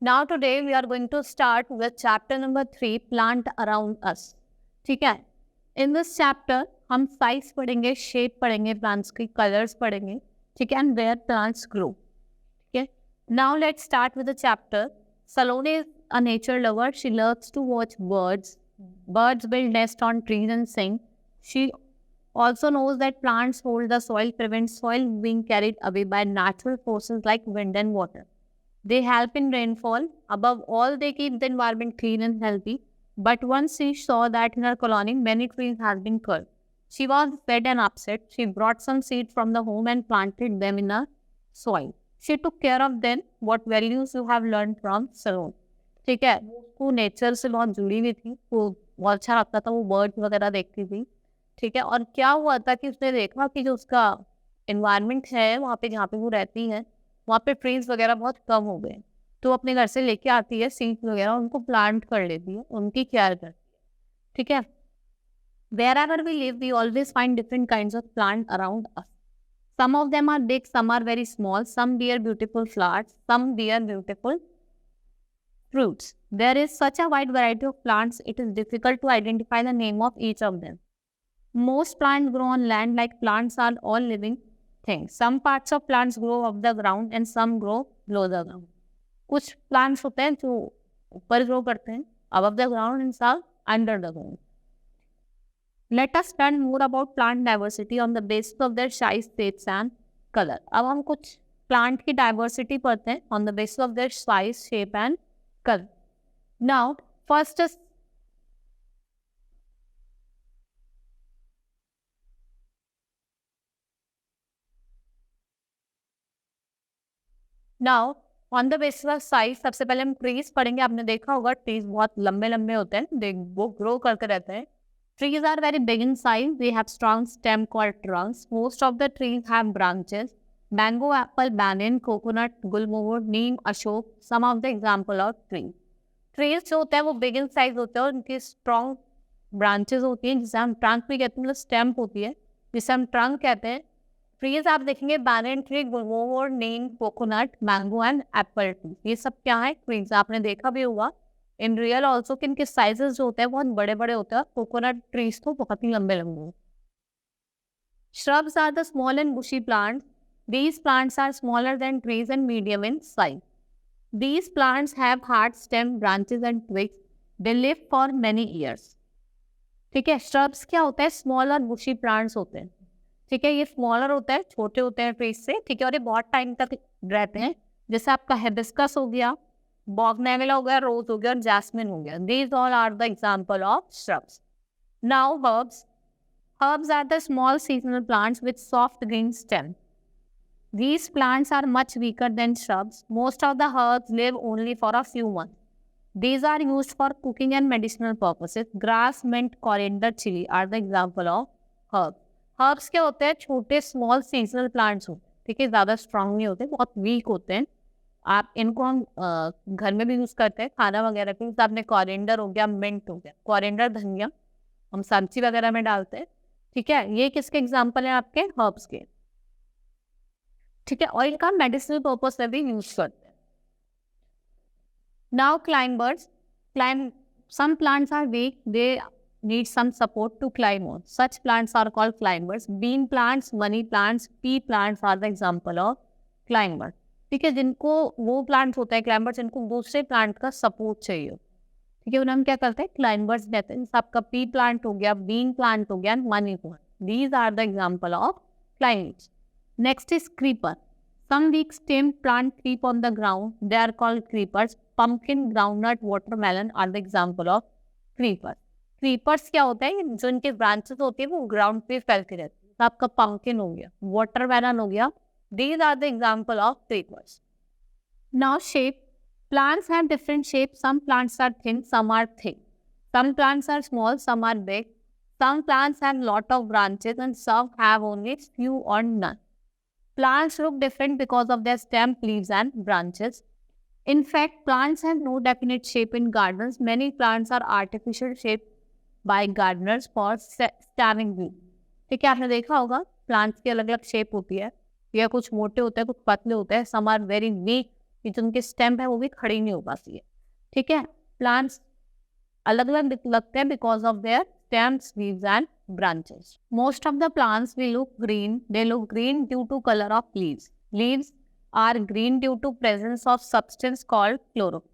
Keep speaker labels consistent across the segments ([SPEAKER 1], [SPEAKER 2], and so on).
[SPEAKER 1] Now today we are going to start with chapter number 3, plant around us. ठीक है. In this chapter हम size पढ़ेंगे, shape पढ़ेंगे, plants की colors पढ़ेंगे, ठीक है, and where plants grow. Okay. Now let's start with the chapter. Salone is a nature lover. She loves to watch birds. Birds build nest on trees and sing. She also knows that plants hold the soil, prevent soil being carried away by natural forces like wind and water. They help in rainfall. Above all, they keep the environment clean and healthy. But once she saw that in her colony, many trees had been cut. She was sad and upset. She brought some seeds from the home and planted them in a soil. She took care of them. What values you have learned from Salone? ठीक है, वो nature से बहुत जुड़ी हुई थी, वो बहुत अच्छा लगता था, वो बर्ड्स वगैरह देखती थी, ठीक है. और क्या हुआ था कि उसने देखा कि जो उसका एनवायरनमेंट है वहाँ पे जहाँ पे वो रहती है वहाँ पे ट्रीज वगैरह बहुत कम हो गए, तो अपने घर से लेके आती है सीड्स वगैरह, उनको प्लांट कर लेती है, उनकी केयर करती है, ठीक है. Wherever we live, we always find different kinds of plants around us. Some of them are big, some are very small, some bear beautiful flowers, some bear beautiful fruits. There is such a wide variety of plants, it is difficult to identify the name of each of them. Most plants grow on land, like plants are all living things. Some parts of plants grow off the ground and some grow below the ground. कुछ plants होते हैं जो ऊपर grow करते हैं, above the ground, and some under the ground. Let us learn more about plant diversity on the basis of their size, shapes and color. अब हम कुछ plant की diversity पढ़ते हैं on the basis of their size, shape and color. Now, first is now on the basis of size. सबसे पहले हम trees पढ़ेंगे. आपने देखा होगा ट्रीज बहुत लंबे लंबे होते हैं, वो ग्रो करके रहते हैं. Trees are very big in size. They have strong stem called trunks. Most of the trees have branches. Mango, apple, banyan, coconut, gulmohar, neem, ashoka, some of the example of tree. Trees जो होते हैं वो बिग इन साइज होते हैं और उनकी strong branches होती हैं जिसे हम ट्रंक भी कहते हैं, मतलब स्टेम होती है जिसे हम ट्रंक कहते हैं. ट्रीज आप देखेंगे banyan tree, Gulmohar, Neem, coconut, mango and Apple tree. ये सब क्या है? ट्रीज. आपने देखा भी होगा इन रियल ऑल्सो कि इनके साइजेस जो होते हैं बहुत बड़े बड़े होते हैं. कोकोनट ट्रीज तो बहुत ही लंबे लंबे. Shrubs are the small and bushy plants. These plants are smaller than trees and medium in size. These plants have hard stem, branches and twigs. They live for many years. ठीक है. Shrubs क्या होता है? Small और बुशी plants होते हैं, ठीक है. ये स्मॉलर होता है, छोटे होते हैं ट्रीज से, ठीक है, और ये बहुत टाइम तक रहते हैं. जैसे आपका हिबिस्कस हो गया, बॉगनविला हो गया, रोज हो गया और जैस्मिन हो गया. These all are the example of shrubs. Now herbs. Herbs are the small seasonal plants with soft green stem. These plants are much weaker than shrubs. Most of the herbs live only for a few months. These are used for cooking and medicinal purposes. Grass, mint, coriander, chili are the example of herbs. Herbs क्या होते हैं? छोटे small seasonal plants होते हैं, ठीक है, ज़्यादा strong नहीं होते, बहुत वीक होते हैं. आप इनको हम घर में भी यूज़ करते हैं खाना वगैरह पे. आपने कॉरिएंडर हो गया, मिंट हो गया. कॉरिएंडर धनिया हम सब्जी वगैरह में डालते हैं, ठीक है. ये किसके एग्जाम्पल हैं? आपके हर्ब्स के, ठीक है. और इनका मेडिसिनल पर्पज से भी यूज करते हैं. Now climbers. Some plants are weak. They need some support to climb on. Such plants are called climbers. Bean plants, money plants, pea plants are the example of climber. ठीक है. जिनको वो plants होते हैं climbers, जिनको दूसरे plant का support चाहिए, ठीक है, उन्हें हम क्या करते हैं? क्लाइंबर्स कहते हैं. आपका पी प्लांट हो गया, बीन प्लांट हो गया, money plant. These are the example of climbers. Next is creeper. Some weak stem plant creep on the ground. They are called creepers. Pumpkin, groundnut, watermelon are the example of creepers. Creepers क्या होता है? जो इनके branches होती है वो ground पे फैलती रहती है. तो आपका पंपकिन हो गया, वाटरमेलन हो गया. These are the example of creepers. Now shape. Plants have different shape. Some plants are thin, some are thick. Some plants are small, some are big. Some plants have lot of branches and some have only few और none. Plants look different because of their stem, leaves and branches. In fact, plants have no definite shape in gardens. Many plants are artificial shaped by gardeners for standing view. ठीक है, आपने देखा होगा plants की अलग अलग shape होती है, या कुछ मोटे होते हैं, कुछ पतले होते हैं. सम आर वेरी वीक कि जो उनके स्टेम है वो भी खड़ी नहीं हो पाती है, ठीक है। प्लांट्स अलग अलग लगते हैं because of their stems, leaves and branches. Most of the plants will look green. They look green due to color of leaves. Leaves are green due to presence of substance called chlorophyll.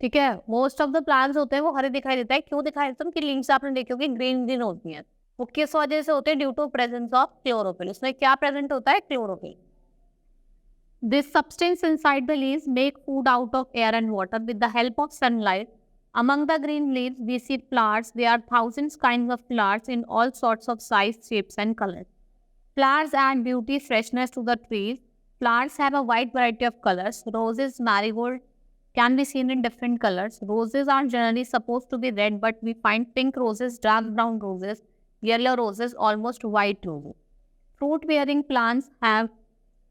[SPEAKER 1] ठीक है, most of the plants होते हैं वो हरे दिखाई देता है। क्यों दिखाई देता है? उनकी लीव्स आपने देखी होगी ग्रीन ग्रीन होती हैं। वो किस वजह से होते हैं? Due to presence of chlorophyll. उसमें क्या प्रेजेंट होता है? Chlorophyll. This substance inside the leaves make food out of air and water with the help of sunlight. Among the green leaves, we see flowers. There are thousands kinds of flowers in all sorts of size, shapes, and colors. Flowers add beauty, freshness to the trees. Flowers have a wide variety of colors. Roses, marigold can be seen in different colors. Roses are generally supposed to be red, but we find pink roses, dark brown roses, yellow roses, almost white roses. Fruit-bearing plants have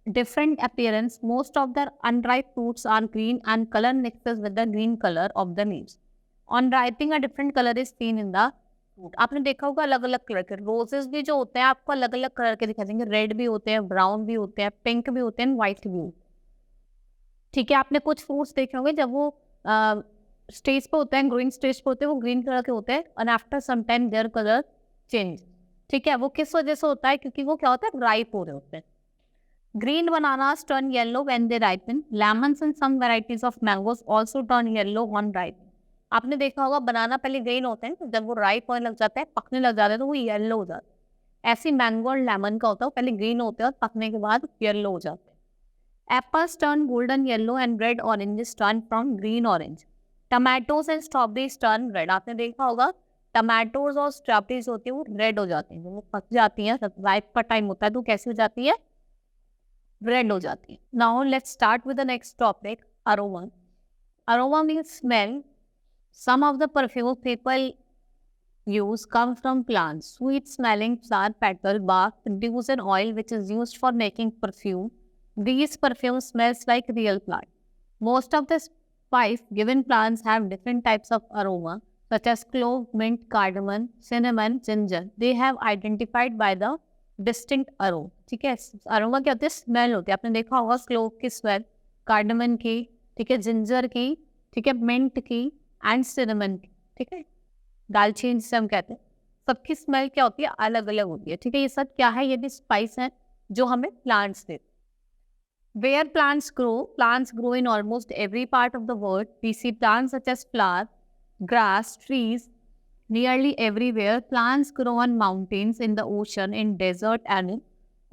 [SPEAKER 1] different appearance. Most of the unripe fruits are green and color mixes with the green color of the leaves. On ripening, a different color is seen in the fruit. आपने देखा होगा अलग अलग colour के roses भी जो होते हैं आपको अलग अलग कलर के दिखाई देंगे। रेड भी होते हैं, ब्राउन भी होते हैं, पिंक भी होते हैं, व्हाइट भी होते हैं, ठीक है। आपने कुछ फ्रूट्स देखे होंगे जब वो स्टेज पे होते हैं, ग्रोइंग स्टेज पे होते हैं, वो ग्रीन कलर के होते हैं and after some time their colour change, ठीक है। वो किस वजह से होता है? क्योंकि वो क्या होता है? राइप हो रहे होते हैं। Green bananas turn yellow when they ripen. Lemons and some varieties of mangoes also turn yellow on ripening. आपने देखा होगा बनाना पहले ग्रीन होते हैं, तो जब वो राइप होने लग जाता है, पकने लग जाते हैं, तो वो येलो हो जाता है। ऐसे मैंगो और लेमन का होता है, पहले ग्रीन होते हैं और पकने के बाद येलो हो जाते हैं। Apples turn golden yellow and red oranges turn from green orange. Tomatoes and strawberries turn red. आपने देखा होगा टमाटोज और स्ट्रॉबेरीज होती है वो रेड हो जाती हैं, जब वो पक जाती हैं, राइप का टाइम होता है तो कैसी हो जाती है? रेड हो जाती है। Now let's start with the next topic, aroma. Aroma means smell. Some of the perfume people use come from plants. Sweet smelling flower petal bark produce an oil which is used for making perfume. These perfumes smells like real plant. Most of the spice given plants have different types of aroma such as clove, mint, cardamom, cinnamon, ginger. They have identified by the distinct aroma, ठीक है। Aroma क्या होती है? Smell होती है। आपने देखा होगा क्लोव की स्मेल, कार्डमन की, ठीक है, जिंजर की, ठीक है, मिंट की एंड सिनेमन की, ठीक है, दालचीनी जिसे हम कहते हैं। सबकी स्मेल क्या होती है? अलग अलग होती है, ठीक है। ये सब क्या है? ये भी स्पाइस है जो हमें प्लांट्स देते हैं। Where plants grow in almost every part of the world. We see plants such as flower, grass, trees nearly everywhere. Plants grow on mountains, in the ocean, in desert and in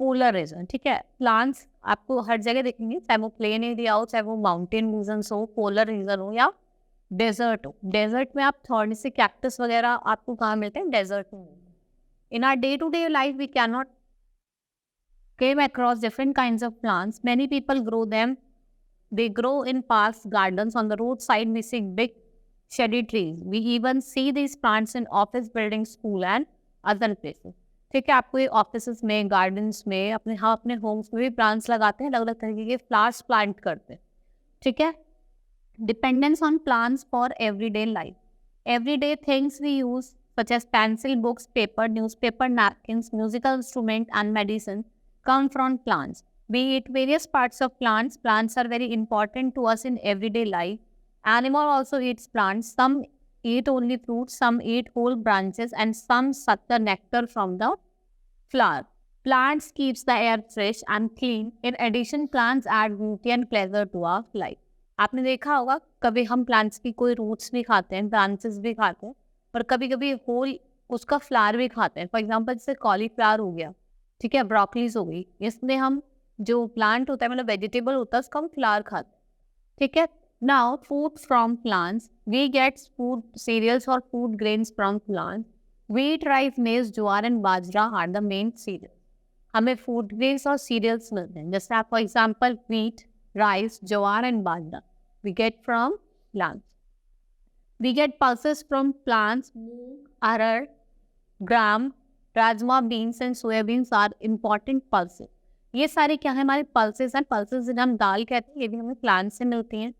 [SPEAKER 1] polar region, ठीक है। Plants आपको हर जगह दिखेंगे, चाहे वो plain area हो, चाहे वो माउंटेन रीजन हो, पोलर रीजन हो या डेजर्ट हो। डेजर्ट में आप थोड़े से कैक्टस वगैरह आपको कहाँ मिलते हैं? डेजर्ट में। In our day to day life we can not came across different kinds of plants. Many people grow them. They grow in parks, gardens, on the roadside. We see big shady trees. We even see these plants in office buildings, school and other places. ठीक है, आपको ये office में, gardens में, अपने Holmes में भी plants लगाते हैं, अलग अलग तरीके के फ्लावर्स प्लांट करते हैं, ठीक है। Dependence on plants for everyday life. Everyday things we use such as pencil, books, paper, newspaper, napkins, musical instrument and medicine come from plants. We eat various parts of plants. Plants are very important to us in everyday life. Animal also eats plants. Some eat only fruits, some eat whole branches, and some suck the nectar from the flower. Plants keeps the air fresh and clean. In addition, plants add beauty and pleasure to our life. आपने देखा होगा कभी हम plants की कोई roots भी खाते हैं, ब्रांचेस भी खाते हैं, और कभी कभी होल उसका फ्लावर भी खाते हैं। फॉर एग्जाम्पल जैसे कॉलीफ्लावर हो गया, ठीक है, ब्रोकलीज हो गई, इसमें हम जो प्लांट होता है मतलब वेजिटेबल होता है उसका हम फ्लावर खाते हैं, ठीक है। Now food from plants, we gets food cereals और food grains from plant. Wheat, rice, maize, jowar and bajra are the main cereal. हमें फूड ग्रेन्स और सीरियल्स मिलते हैं, जैसे आप for example wheat, rice, jowar and bajra we get from plants. We get pulses from plants, moong, arhar, gram, rajma, beans and soybeans are important pulses. ये सारे क्या है? हमारे पल्सेस हैं। पल्सेस जिन्हें हम दाल कहते हैं, ये भी हमें प्लांट से मिलती हैं।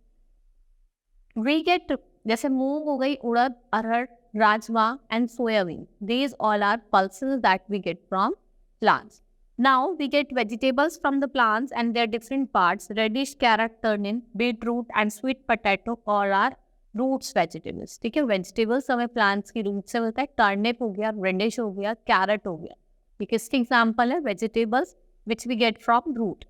[SPEAKER 1] वी गेट जैसे मूंग हो गई, urad, arhar, rajma and soybean, these all are pulses that we get from plants. Now we get vegetables from the plants and their different parts. Radish, carrot, turnip, beetroot and sweet potato all are roots vegetables. ठीक है, vegetables हमें plants की root से मिलता है. Turnip हो गया, radish हो गया, carrot हो गया. ये किसकी example है? Vegetables which we get from root.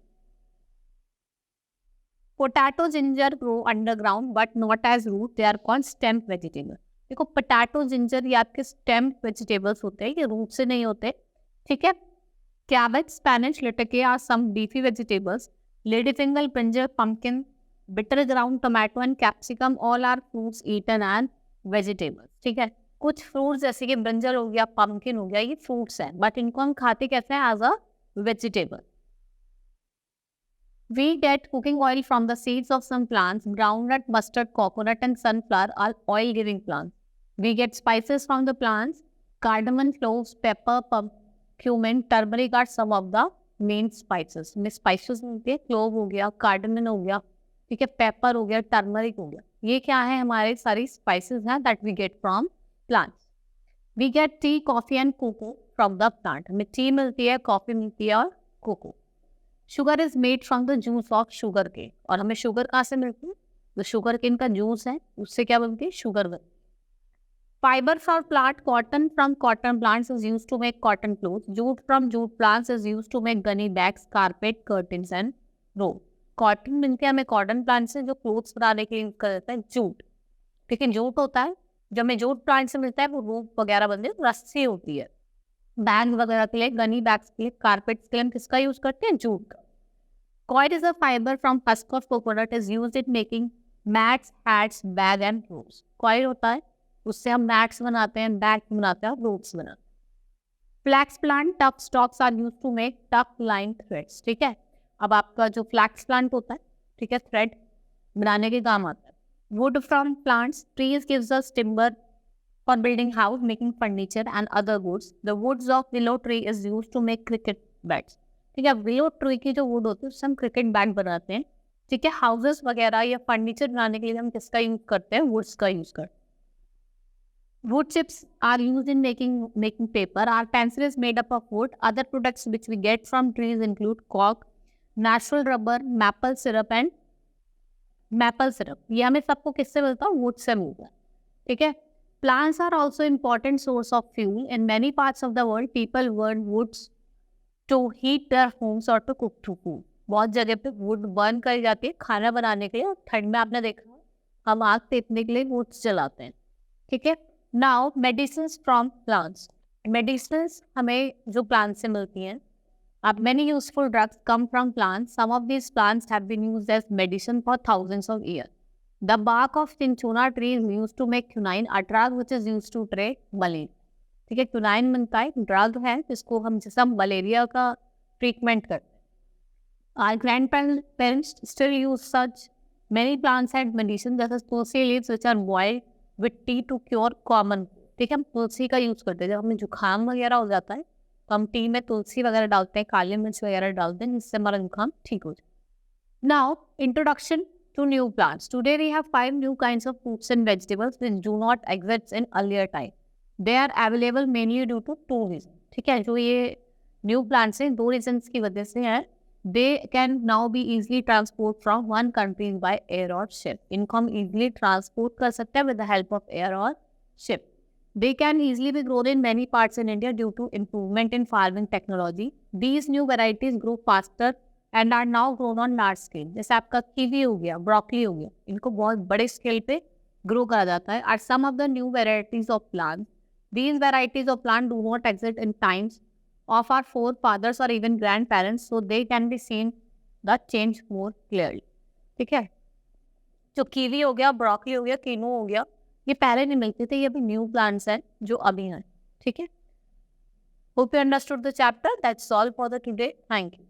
[SPEAKER 1] Potato, ginger grow underground but not as root. They are called stem vegetables. देखो potato, ginger ये आपके stem vegetables होते हैं, ये root से नहीं होते. ठीक है. Cabbage, spinach, lettuce are some leafy vegetables. Ladyfinger, brinjal, pumpkin, bitter ground tomato and capsicum all are fruits eaten and vegetables. ठीक है. कुछ fruits जैसे कि brinjal हो गया, pumpkin हो गया, ये fruits हैं, but इनको हम खाते कैसे हैं? As a vegetable. We get cooking oil from the seeds of some plants. Groundnut, mustard, coconut and sunflower are oil-giving plants. We get spices from the plants. Cardamom, cloves, pepper, cumin, turmeric are some of the main spices. में spices मिलती है, clove हो गया, cardamom हो गया, ठीक है, pepper हो गया, turmeric हो गया. ये क्या है? हमारे सारी spices हैं that we get from plants. We get tea, coffee and cocoa from the plant. हमें tea मिलती है, coffee मिलती है और cocoa. Sugar is made from the juice of sugar cane. और हमें sugar कहाँ से मिलती है? जो sugar cane का juice है, उससे क्या बनती है? Sugar बनती है. Fiber from plant, cotton from cotton plants is used to make cotton clothes. Jute from jute plants is used to make gunny bags, carpet, curtains and rope. Cotton मिलते हैं हमें cotton plants से, जो clothes बनाने के लिए use कर देता है jute. ठीक है, jute होता है, जो हमें jute plant से मिलता है वो rope वगैरह बनती है, रस्सी होती है. बैग वगैरह के लिए, गनी बैग्स के लिए, कारपेट्स के लिए हम किसका यूज करते हैं? जूट का. Coir is a fibre from husk of coconut is used in making mats, hats, bag and ropes. Coir होता है, उससे हम मैट्स बनाते हैं, बैग बनाते हैं और रोब्स बनाते हैं. Flax plant tough stalks are used to make tough line threads. ठीक है, अब आपका जो फ्लैक्स प्लांट होता है, ठीक है, थ्रेड बनाने के काम आता है. Wood from plants, trees gives us timber for building house, making furniture and other goods. The woods of willow tree is used to make cricket bats. ठीक है, willow tree की जो wood होती है उससे हम cricket bat बनाते हैं. ठीक है, houses वगैरह या furniture बनाने के लिए हम किसका यूज करते हैं? woods का यूज करते हैं. Wood chips are used in making paper. Our pencil is made up of wood. Other products which we get from trees include cork, natural rubber, maple syrup and maple syrup. ये हमें सबको किससे मिलता है? wood से मिलता है. ठीक है. Plants are also important source of fuel. In many parts of the world, people burn woods to heat their homes or to cook food. बहुत जगह पे wood burn करी जाती है खाना बनाने के लिए, और ठंड में आपने देखा हम आग तेपने के लिए woods जलाते हैं. ठीक है. Now medicines from plants. Medicines हमें जो plants से मिलती हैं. अब many useful drugs come from plants. Some of these plants have been used as medicine for thousands of years. The bark of cinchona tree is used to make quinine, a drug which is used to treat malaria. ठीक है, quinine बनता है, drug है जिसको हम malaria का treatment करते हैं. Our grandparents still use such many plants and medicine, जैसे तुलसी leaves which are boiled with tea to cure common. ठीक है, हम तुलसी का यूज करते हैं जब हमें जुकाम वगैरह हो जाता है तो हम टी में तुलसी वगैरह डालते हैं, काली मिर्च वगैरह डालते हैं, जिससे हमारा जुकाम ठीक हो जाए. Now introduction to new plants. Today we have 5 new kinds of fruits and vegetables which do not exist in earlier time. They are available mainly due to 2 reasons. ठीक है, जो ये new plants हैं 2 reasons की वजह से हैं. They can now be easily transported from one country by air or ship. इनको हम easily transport कर सकते हैं with the help of air or ship. They can easily be grown in many parts in India due to improvement in farming technology. These new varieties grow faster and are now grown on large scale. जैसे आपका kiwi हो गया, broccoli हो गया, इनको बहुत बड़े scale पे ग्रो करा जाता है. Are some of the new varieties of plants. These varieties of plant do not exist in times of our forefathers or even grandparents, so they can be seen the change more clearly. ठीक है, जो kiwi हो गया, broccoli हो गया, कीनू हो गया, ये पहले नहीं मिलते थे, ये अभी न्यू प्लांट्स हैं जो अभी हैं. ठीक है. Hope you understood the chapter. That's all for the today. Thank you.